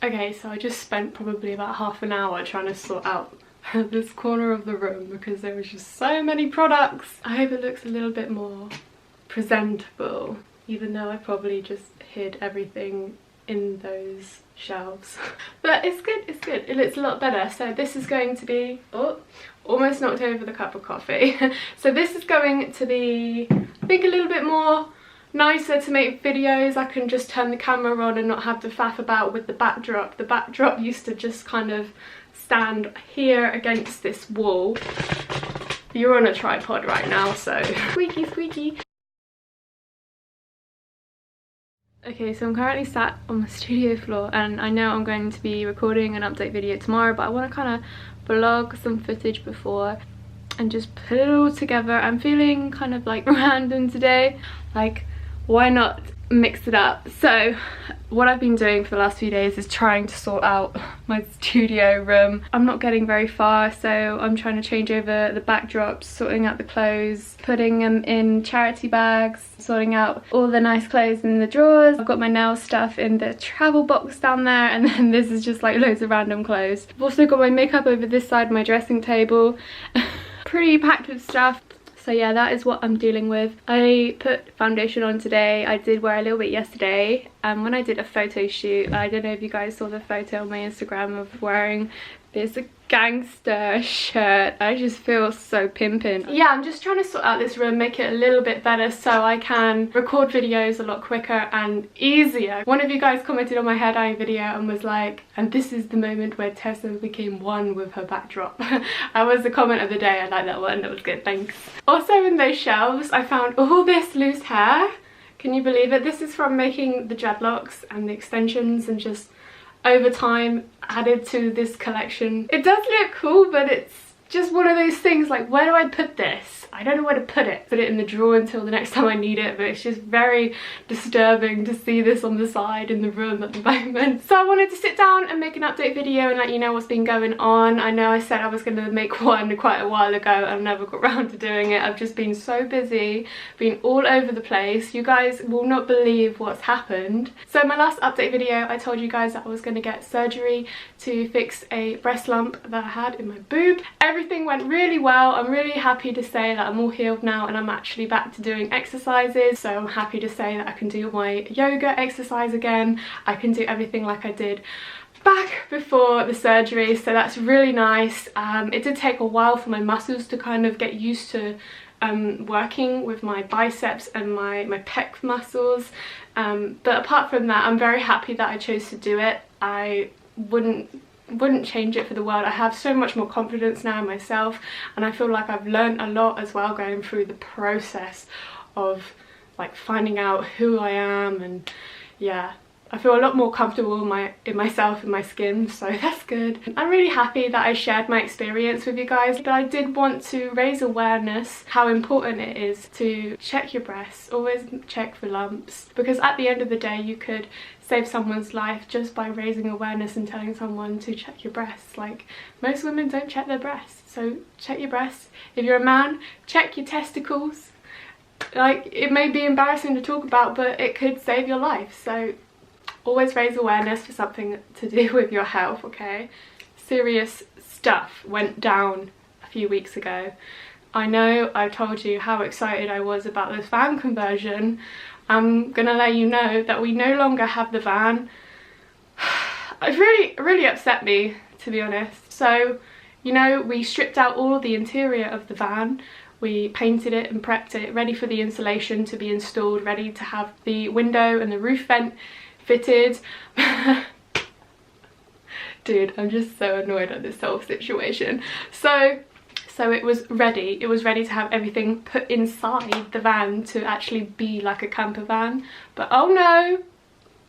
Okay, so I just spent probably about half an hour trying to sort out this corner of the room because there was just so many products. I hope it looks a little bit more presentable, even though I probably just hid everything in those shelves. But it's good, it's good. It looks a lot better. So this is going to be, oh, almost knocked over the cup of coffee. So this is going to be, I think, a little bit more nicer to make videos. I can just turn the camera on and not have to faff about with the backdrop. The backdrop used to just kind of stand here against this wall. You're on a tripod right now, so squeaky squeaky. Okay, so I'm currently sat on the studio floor and I know I'm going to be recording an update video tomorrow, but I want to kind of vlog some footage before and just put it all together. I'm feeling kind of like random today, like why not mix it up? So what I've been doing for the last few days is trying to sort out my studio room. I'm not getting very far, so I'm trying to change over the backdrops, sorting out the clothes, putting them in charity bags, sorting out all the nice clothes in the drawers. I've got my nail stuff in the travel box down there, and then this is just like loads of random clothes. I've also got my makeup over this side of my dressing table. Pretty packed with stuff. So yeah, that is what I'm dealing with. I put foundation on today. I did wear a little bit yesterday. When I did a photo shoot, I don't know if you guys saw the photo on my Instagram of wearing this gangster shirt. I just feel so pimpin'. Yeah, I'm just trying to sort out this room, make it a little bit better so I can record videos a lot quicker and easier. One of you guys commented on my hair dyeing video and was like, and this is the moment where Tessa became one with her backdrop. That was the comment of the day. I like that one. That was good, thanks. Also in those shelves, I found all this loose hair. Can you believe it? This is from making the dreadlocks and the extensions and just over time added to this collection. It does look cool, but it's just one of those things like, where do I put this? I don't know where to put it. Put it in the drawer until the next time I need it, but it's just very disturbing to see this on the side in the room at the moment. So I wanted to sit down and make an update video and let you know what's been going on. I know I said I was going to make one quite a while ago and I never got around to doing it. I've just been so busy, been all over the place. You guys will not believe what's happened. So in my last update video, I told you guys that I was going to get surgery to fix a breast lump that I had in my boob. Everything went really well. I'm really happy to say that I'm all healed now and I'm actually back to doing exercises. So I'm happy to say that I can do my yoga exercise again. I can do everything like I did back before the surgery, so that's really nice. It did take a while for my muscles to kind of get used to working with my biceps and my pec muscles, but apart from that, I'm very happy that I chose to do it. I wouldn't change it for the world. I have so much more confidence now in myself, and I feel like I've learned a lot as well going through the process of like finding out who I am, and yeah, I feel a lot more comfortable in myself, in my skin, so that's good. I'm really happy that I shared my experience with you guys, but I did want to raise awareness how important it is to check your breasts, always check for lumps, because at the end of the day you could save someone's life just by raising awareness and telling someone to check your breasts. Like, most women don't check their breasts, so check your breasts. If you're a man, check your testicles. Like, it may be embarrassing to talk about, but it could save your life, so always raise awareness for something to do with your health, okay? Serious stuff went down a few weeks ago. I know I told you how excited I was about this van conversion. I'm gonna let you know that we no longer have the van. It really upset me, to be honest. So, you know, we stripped out all the interior of the van. We painted it and prepped it, ready for the insulation to be installed, ready to have the window and the roof vent fitted. Dude, I'm just so annoyed at this whole situation. So it was ready. It was ready to have everything put inside the van to actually be like a camper van. But oh no,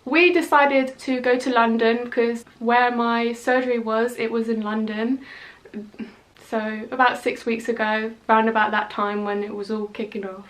we decided to go to London because where my surgery was, it was in London. So about 6 weeks ago, round about that time when it was all kicking off,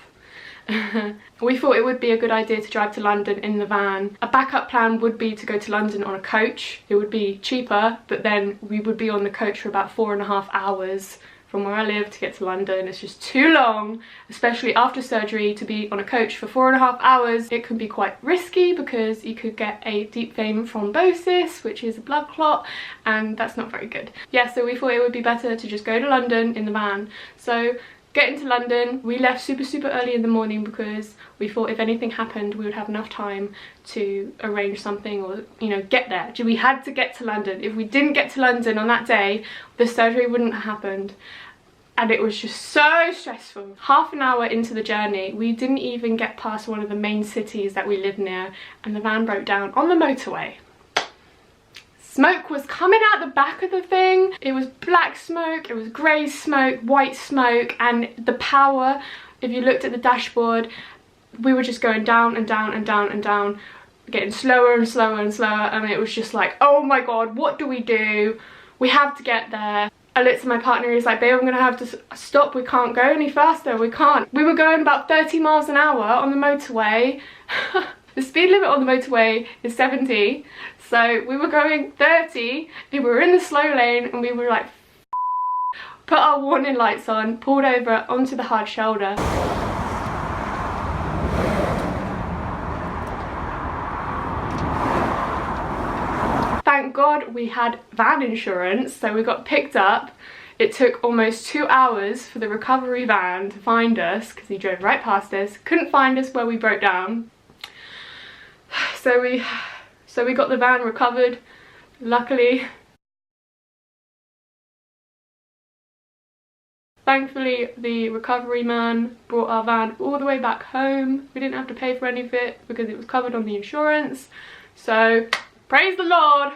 we thought it would be a good idea to drive to London in the van. A backup plan would be to go to London on a coach. It would be cheaper, but then we would be on the coach for about 4.5 hours from where I live to get to London. It's just too long, especially after surgery, to be on a coach for 4.5 hours. It can be quite risky because you could get a deep vein thrombosis, which is a blood clot, and that's not very good. Yeah, so we thought it would be better to just go to London in the van. So getting to London, we left super early in the morning because we thought if anything happened we would have enough time to arrange something, or, you know, get there. We had to get to London. If we didn't get to London on that day, the surgery wouldn't have happened. And it was just so stressful. Half an hour into the journey, we didn't even get past one of the main cities that we live near, and the van broke down on the motorway. Smoke was coming out the back of the thing. It was black smoke, it was grey smoke, white smoke, and the power, if you looked at the dashboard, we were just going down and down and down and down, getting slower and slower and slower, and it was just like, oh my god, what do? We have to get there. I looked at my partner, he's like, babe, I'm gonna have to stop, we can't go any faster, we can't. We were going about 30 miles an hour on the motorway. The speed limit on the motorway is 70, so we were going 30, we were in the slow lane, and we were like, put our warning lights on, pulled over onto the hard shoulder. Thank God we had van insurance, so we got picked up. It took almost 2 hours for the recovery van to find us because he drove right past us, couldn't find us where we broke down. So we got the van recovered, luckily. Thankfully, the recovery man brought our van all the way back home. We didn't have to pay for any of it because it was covered on the insurance. So, praise the Lord,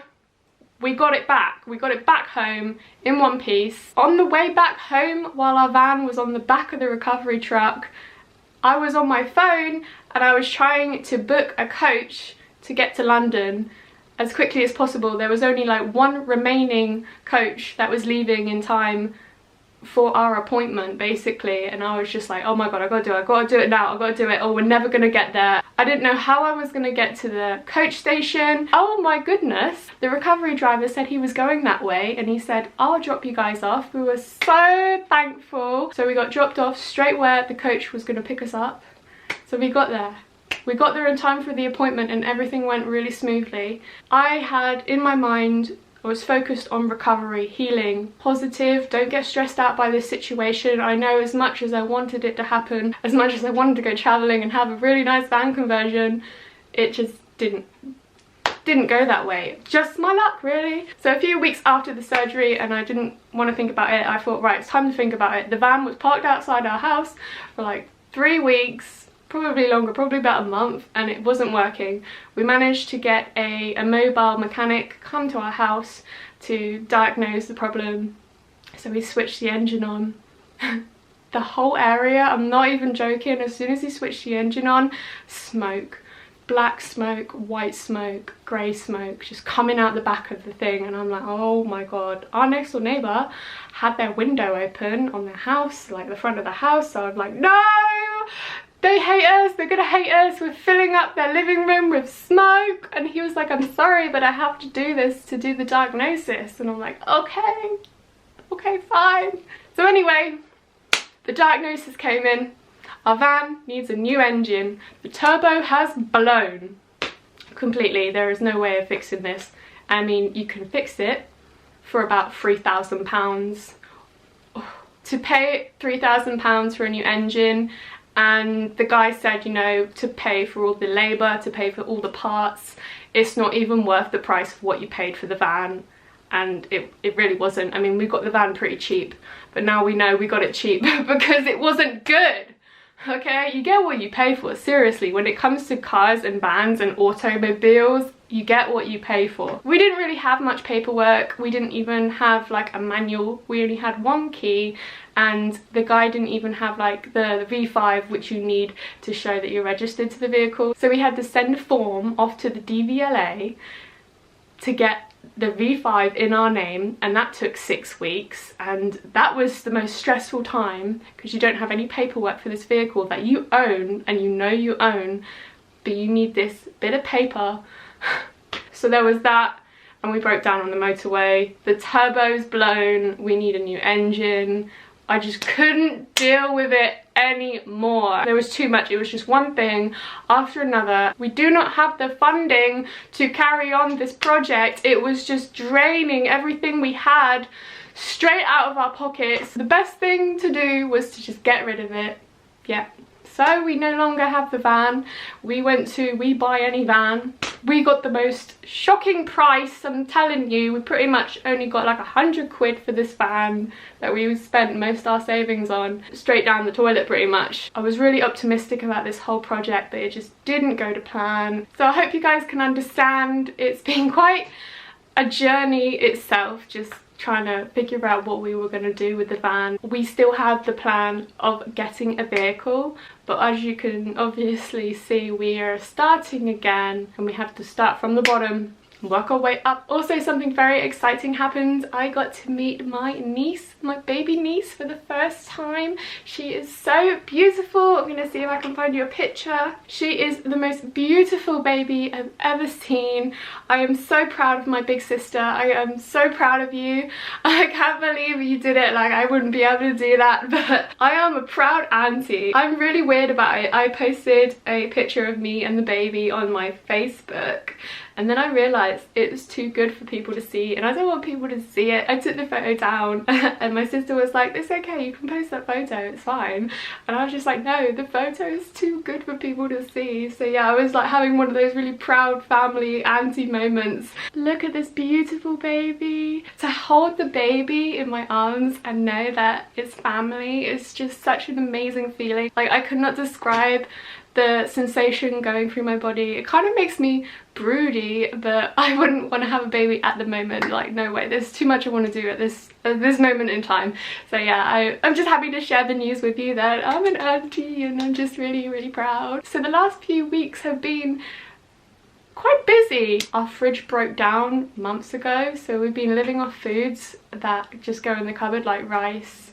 we got it back. We got it back home in one piece. On the way back home, while our van was on the back of the recovery truck, I was on my phone and I was trying to book a coach to get to London as quickly as possible. There was only like one remaining coach that was leaving in time for our appointment, basically, and I was just like, oh my god, I gotta do it now, I gotta do it, or we're never gonna get there. I didn't know how I was gonna get to the coach station. Oh my goodness, the recovery driver said he was going that way, and he said, I'll drop you guys off. We were so thankful. So we got dropped off straight where the coach was gonna pick us up. So we got there. We got there in time for the appointment and everything went really smoothly. I had in my mind, I was focused on recovery, healing, positive, don't get stressed out by this situation. I know as much as I wanted it to happen, as much as I wanted to go travelling and have a really nice van conversion, it just didn't go that way. Just my luck, really. So a few weeks after the surgery, and I didn't want to think about it, I thought, right, it's time to think about it. The van was parked outside our house for like 3 weeks, probably longer, probably about a month, and it wasn't working. We managed to get a mobile mechanic come to our house to diagnose the problem. So we switched the engine on. The whole area, I'm not even joking, as soon as he switched the engine on, smoke. Black smoke, white smoke, grey smoke, just coming out the back of the thing, and I'm like, oh my god. Our next door neighbour had their window open on their house, like the front of the house, so I'm like, no! They hate us, they're gonna hate us, we're filling up their living room with smoke. And he was like, I'm sorry, but I have to do this to do the diagnosis. And I'm like, okay, fine. So anyway, the diagnosis came in. Our van needs a new engine. The turbo has blown completely. There is no way of fixing this. I mean, you can fix it for about £3,000. To pay £3,000 for a new engine, and the guy said, you know, to pay for all the labour, to pay for all the parts, it's not even worth the price of what you paid for the van. And it really wasn't. I mean, we got the van pretty cheap, but now we know we got it cheap because it wasn't good. Okay, you get what you pay for. Seriously, when it comes to cars and vans and automobiles, you get what you pay for. We didn't really have much paperwork. We didn't even have like a manual. We only had one key, and the guy didn't even have like the V5, which you need to show that you're registered to the vehicle. So we had to send a form off to the DVLA to get the V5 in our name, and that took 6 weeks, and that was the most stressful time because you don't have any paperwork for this vehicle that you own, and you know you own, but you need this bit of paper. So there was that, and we broke down on the motorway. The turbo's blown, we need a new engine. I just couldn't deal with it anymore. There was too much. It was just one thing after another. We do not have the funding to carry on this project. It was just draining everything we had straight out of our pockets. The best thing to do was to just get rid of it. Yeah. So we no longer have the van. We went to We Buy Any Van. We got the most shocking price. I'm telling you, we pretty much only got like 100 quid for this van that we spent most of our savings on. Straight down the toilet pretty much. I was really optimistic about this whole project, but it just didn't go to plan. So I hope you guys can understand. It's been quite a journey itself, just trying to figure out what we were going to do with the van. We still have the plan of getting a vehicle, but as you can obviously see, we are starting again and we have to start from the bottom and work our way up. Also, something very exciting happened. I got to meet my niece, my baby niece, for the first time. She is so beautiful. I'm gonna see if I can find you a picture. She is the most beautiful baby I've ever seen. I am so proud of my big sister. I am so proud of you. I can't believe you did it. Like, I wouldn't be able to do that, but I am a proud auntie. I'm really weird about it. I posted a picture of me and the baby on my Facebook, and then I realised it was too good for people to see, and I don't want people to see it. I took the photo down and my sister was like, it's okay, you can post that photo, it's fine. And I was just like, no, the photo is too good for people to see. So yeah, I was like having one of those really proud family auntie moments. Look at this beautiful baby. To hold the baby in my arms and know that it's family is just such an amazing feeling. Like, I could not describe the sensation going through my body. It kind of makes me broody, but I wouldn't want to have a baby at the moment. Like, no way, there's too much I want to do at this moment in time. So yeah, I'm just happy to share the news with you that I'm an auntie, and I'm just really proud. So the last few weeks have been quite busy. Our fridge broke down months ago, so we've been living off foods that just go in the cupboard, like rice,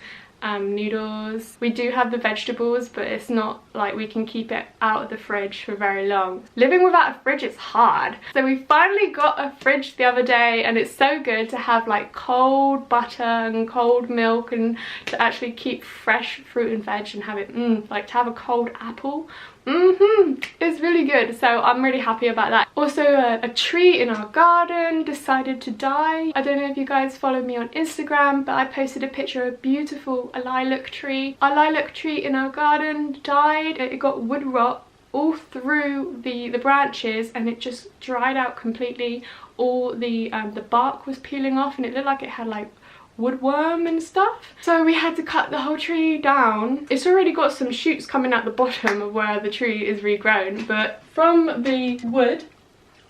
noodles. We do have the vegetables, but it's not like we can keep it out of the fridge for very long. Living without a fridge is hard. So we finally got a fridge the other day, and it's so good to have like cold butter and cold milk, and to actually keep fresh fruit and veg and have it, like to have a cold apple. It's really good, so I'm really happy about that. Also, a tree in our garden decided to die. I don't know if you guys follow me on Instagram, but I posted a picture of a beautiful lilac tree. Our lilac tree in our garden died. It got wood rot all through the branches, and it just dried out completely. All the bark was peeling off, and it looked like it had like woodworm and stuff. So we had to cut the whole tree down. It's already got some shoots coming out the bottom of where the tree is regrown, but from the wood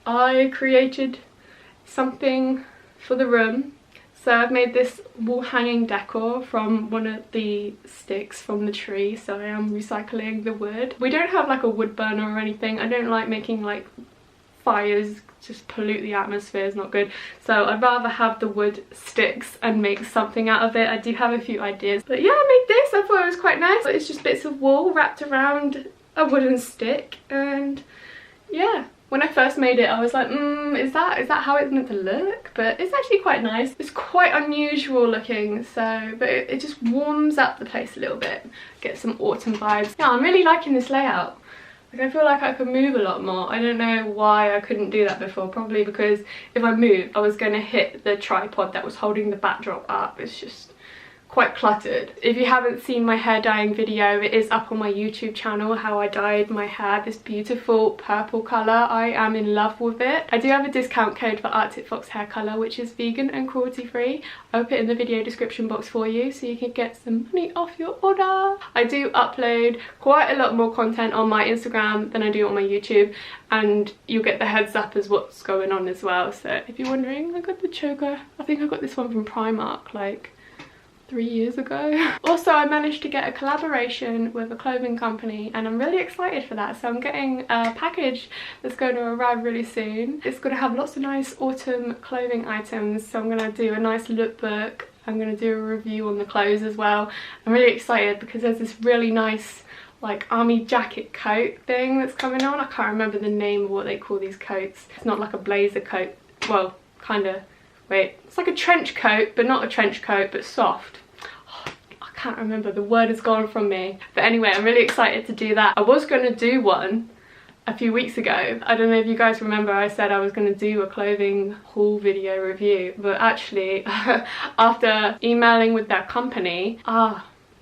I created something for the room. So I've made this wall hanging decor from one of the sticks from the tree, so I am recycling the wood. We don't have like a wood burner or anything. I don't like making like fires, just pollute the atmosphere, is not good. So I'd rather have the wood sticks and make something out of it. I do have a few ideas, but yeah, I made this. I thought it was quite nice. But it's just bits of wool wrapped around a wooden stick, and yeah, when I first made it I was like, is that how it's meant to look? But it's actually quite nice. It's quite unusual looking, so but it just warms up the place a little bit, get some autumn vibes. Yeah, I'm really liking this layout. Like, I feel like I could move a lot more. I don't know why I couldn't do that before. Probably because if I moved, I was going to hit the tripod that was holding the backdrop up. It's just quite cluttered. If you haven't seen my hair dyeing video, it is up on my YouTube channel, how I dyed my hair this beautiful purple colour. I am in love with it. I do have a discount code for Arctic Fox hair colour, which is vegan and cruelty free. I'll put it in the video description box for you so you can get some money off your order. I do upload quite a lot more content on my Instagram than I do on my YouTube, and you'll get the heads up as what's going on as well. So if you're wondering, I got the choker. I think I got this one from Primark like 3 years ago. Also, I managed to get a collaboration with a clothing company, and I'm really excited for that. So I'm getting a package that's going to arrive really soon. It's going to have lots of nice autumn clothing items, so I'm going to do a nice lookbook. I'm going to do a review on the clothes as well. I'm really excited because there's this really nice like army jacket coat thing that's coming on. I can't remember the name of what they call these coats. It's not like a blazer coat, well, kind of. Wait, it's like a trench coat, but not a trench coat, but soft. Oh, I can't remember, the word has gone from me. But anyway, I'm really excited to do that. I was going to do one a few weeks ago. I don't know if you guys remember, I said I was going to do a clothing haul video review, but actually after emailing with that company,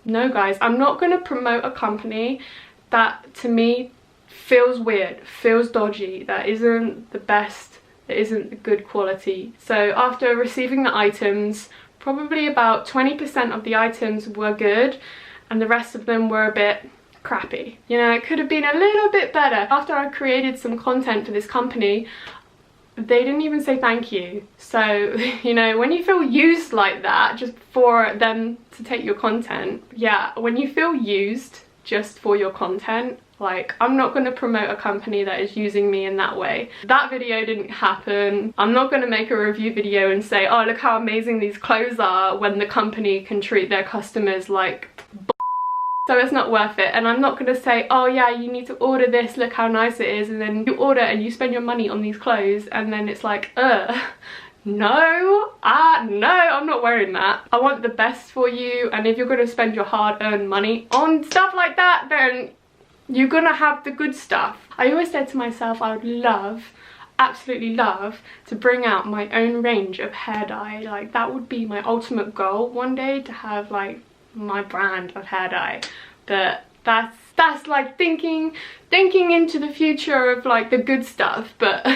no guys, I'm not going to promote a company that to me feels weird, feels dodgy, that isn't the best, that isn't the good quality. So after receiving the items, probably about 20% of the items were good and the rest of them were a bit crappy. You know, it could have been a little bit better. After I created some content for this company, they didn't even say thank you. So, you know, when you feel used like that, just for them to take your content, yeah, when you feel used just for your content, like, I'm not going to promote a company that is using me in that way. That video didn't happen. I'm not going to make a review video and say, oh, look how amazing these clothes are, when the company can treat their customers like so it's not worth it. And I'm not going to say, oh yeah, you need to order this, look how nice it is, and then you order and you spend your money on these clothes and then it's like, no, I'm not wearing that. I want the best for you, and if you're going to spend your hard-earned money on stuff like that, then you're gonna have the good stuff. I always said to myself I would love, absolutely love, to bring out my own range of hair dye. Like, that would be my ultimate goal one day, to have like my brand of hair dye. But that's like thinking into the future of like the good stuff. But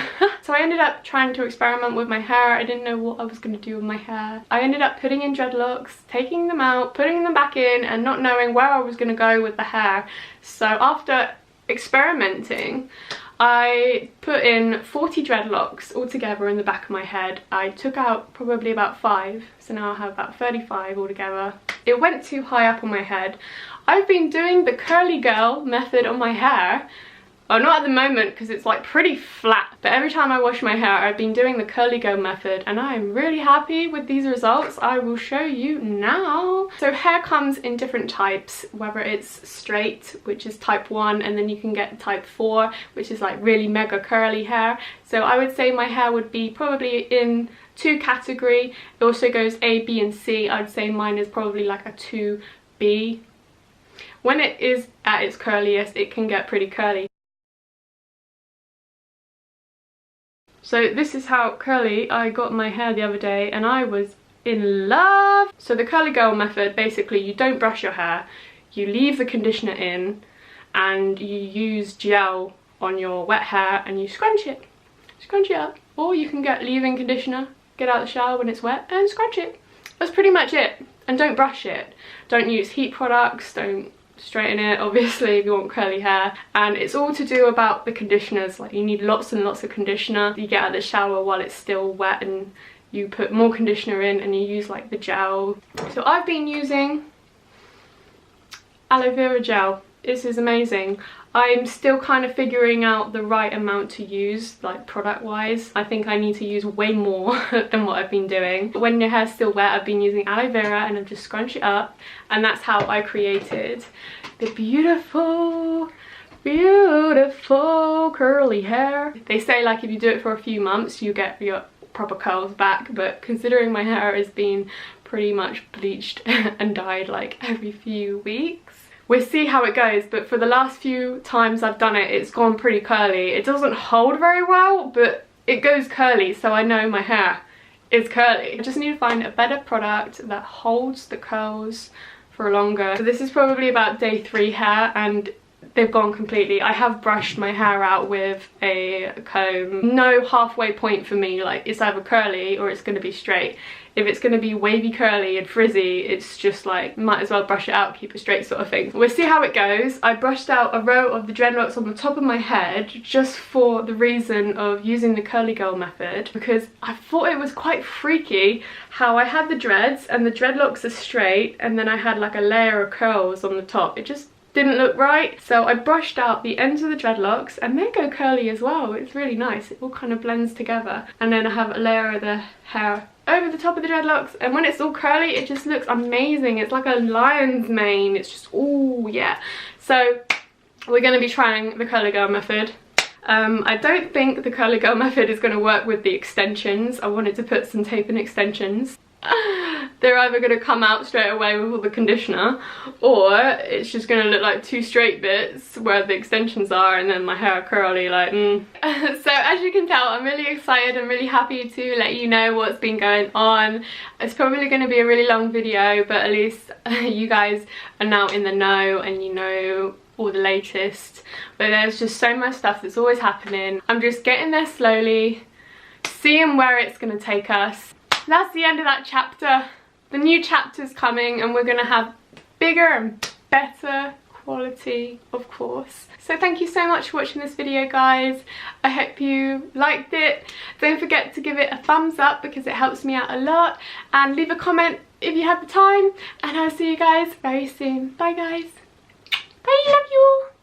so I ended up trying to experiment with my hair. I didn't know what I was going to do with my hair. I ended up putting in dreadlocks, taking them out, putting them back in, and not knowing where I was going to go with the hair. So after experimenting, I put in 40 dreadlocks altogether in the back of my head. I took out probably about 5, so now I have about 35 altogether. It went too high up on my head. I've been doing the curly girl method on my hair. Well, not at the moment because it's like pretty flat, but every time I wash my hair I've been doing the curly girl method and I am really happy with these results. I will show you now. So hair comes in different types, whether it's straight, which is type 1, and then you can get type 4, which is like really mega curly hair. So I would say my hair would be probably in 2 category. It also goes A, B and C. I would say mine is probably like a 2B. When it is at its curliest, it can get pretty curly. So this is how curly I got my hair the other day and I was in love. So the curly girl method, basically you don't brush your hair, you leave the conditioner in and you use gel on your wet hair and you scrunch it up. Or you can get leave-in conditioner, get out of the shower when it's wet and scrunch it. That's pretty much it. And don't brush it. Don't use heat products, don't straighten it obviously if you want curly hair. And it's all to do about the conditioners. Like, you need lots and lots of conditioner. You get out of the shower while it's still wet and you put more conditioner in and you use like the gel. So I've been using aloe vera gel. This is amazing. I'm still kind of figuring out the right amount to use, like product wise. I think I need to use way more than what I've been doing. When your hair's still wet, I've been using aloe vera and I've just scrunched it up, and that's how I created the beautiful curly hair. They say like if you do it for a few months you get your proper curls back, but considering my hair has been pretty much bleached and dyed like every few weeks, we'll see how it goes. But for the last few times I've done it, it's gone pretty curly. It doesn't hold very well, but it goes curly, so I know my hair is curly. I just need to find a better product that holds the curls for longer. So this is probably about day 3 hair and they've gone completely. I have brushed my hair out with a comb. No halfway point for me, like it's either curly or it's going to be straight. If it's going to be wavy curly and frizzy, it's just like, might as well brush it out, keep it straight sort of thing. We'll see how it goes. I brushed out a row of the dreadlocks on the top of my head just for the reason of using the curly girl method, because I thought it was quite freaky how I had the dreads and the dreadlocks are straight and then I had like a layer of curls on the top. It just didn't look right. So I brushed out the ends of the dreadlocks and they go curly as well. It's really nice. It all kind of blends together. And then I have a layer of the hair over the top of the dreadlocks, and when it's all curly it just looks amazing. It's like a lion's mane. It's just, oh yeah. So we're going to be trying the curly girl method. I don't think the curly girl method is going to work with the extensions. I wanted to put some tape and extensions. they're either going to come out straight away with all the conditioner, or it's just going to look like 2 straight bits where the extensions are and then my hair curly, like So as you can tell, I'm really excited and really happy to let you know what's been going on. It's probably going to be a really long video, but at least you guys are now in the know and you know all the latest. But there's just so much stuff that's always happening. I'm just getting there slowly, seeing where it's going to take us. That's the end of that chapter. The new chapter's coming and we're going to have bigger and better quality, of course. So thank you so much for watching this video, guys. I hope you liked it. Don't forget to give it a thumbs up because it helps me out a lot, and leave a comment if you have the time, and I'll see you guys very soon. Bye guys. Bye, love you.